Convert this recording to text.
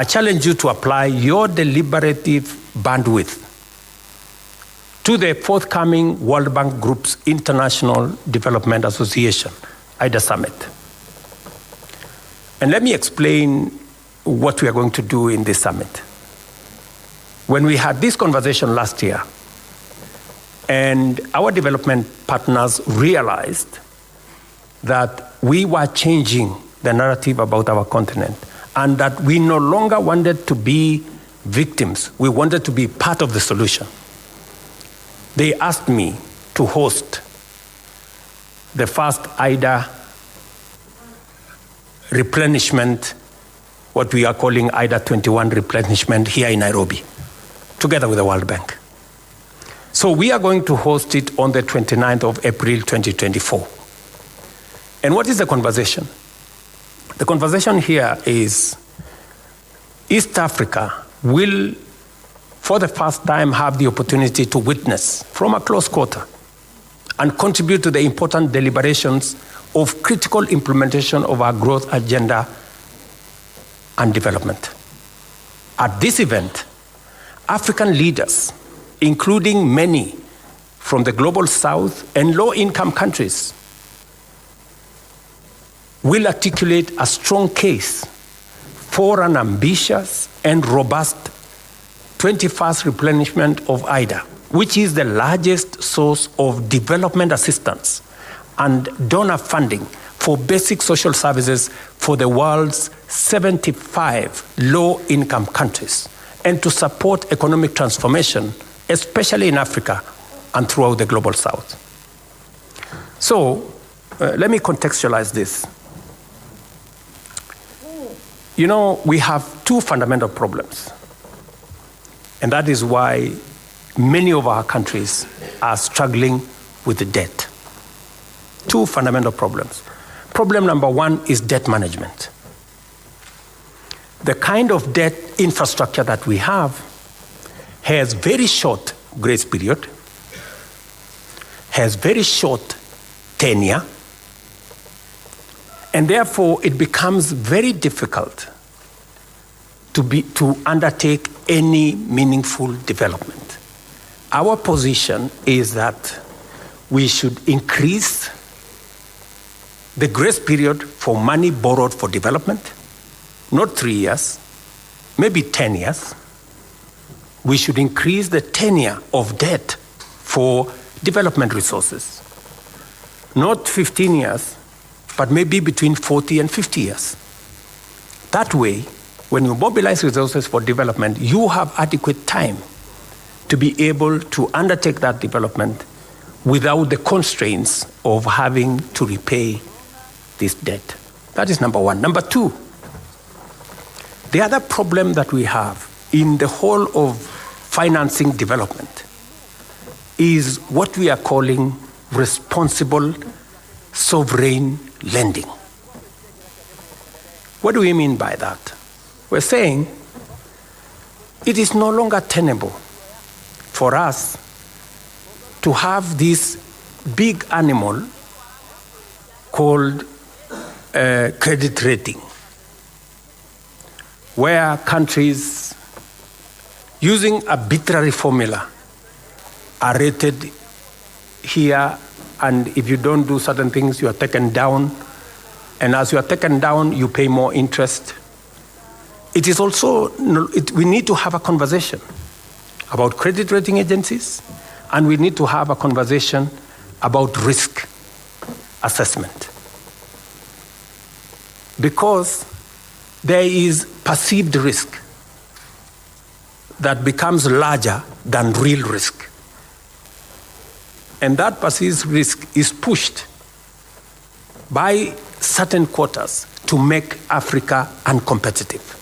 I challenge you to apply your deliberative bandwidth to the forthcoming World Bank Group's International Development Association, IDA Summit. And let me explain what we are going to do in this summit. When we had this conversation last year, and our development partners realized that we were changing the narrative about our continent, and that we no longer wanted to be victims, we wanted to be part of the solution. They asked me to host the first IDA replenishment, what we are calling IDA 21 replenishment here in Nairobi, together with the World Bank. So we are going to host it on the 29th of April 2024. And what is the conversation? The conversation here is East Africa will, for the first time, have the opportunity to witness from a close quarter and contribute to the important deliberations of critical implementation of our growth agenda and development. At this event, African leaders, including many from the global south and low-income countries, will articulate a strong case for an ambitious and robust 21st replenishment of IDA, which is the largest source of development assistance and donor funding for basic social services for the world's 75 low-income countries, and to support economic transformation, especially in Africa and throughout the global south. So, let me contextualize this. You know, we have two fundamental problems, and that is why many of our countries are struggling with the debt. Two fundamental problems. Problem number one is debt management. The kind of debt infrastructure that we have has very short grace period, has very short tenure, and therefore it becomes very difficult to undertake any meaningful development. Our position is that we should increase the grace period for money borrowed for development, not 3 years, maybe 10 years. We should increase the tenure of debt for development resources, not 15 years, but maybe between 40 and 50 years. That way, when you mobilize resources for development, you have adequate time to be able to undertake that development without the constraints of having to repay this debt. That is number one. Number two, the other problem that we have in the whole of financing development is what we are calling responsible sovereign lending. What do we mean by that? We're saying it is no longer tenable for us to have this big animal called credit rating, where countries using arbitrary formula are rated here, and if you don't do certain things, you are taken down, and as you are taken down, you pay more interest. It is also, we need to have a conversation about credit rating agencies, and we need to have a conversation about risk assessment. Because there is perceived risk that becomes larger than real risk. And that perceived risk is pushed by certain quarters to make Africa uncompetitive.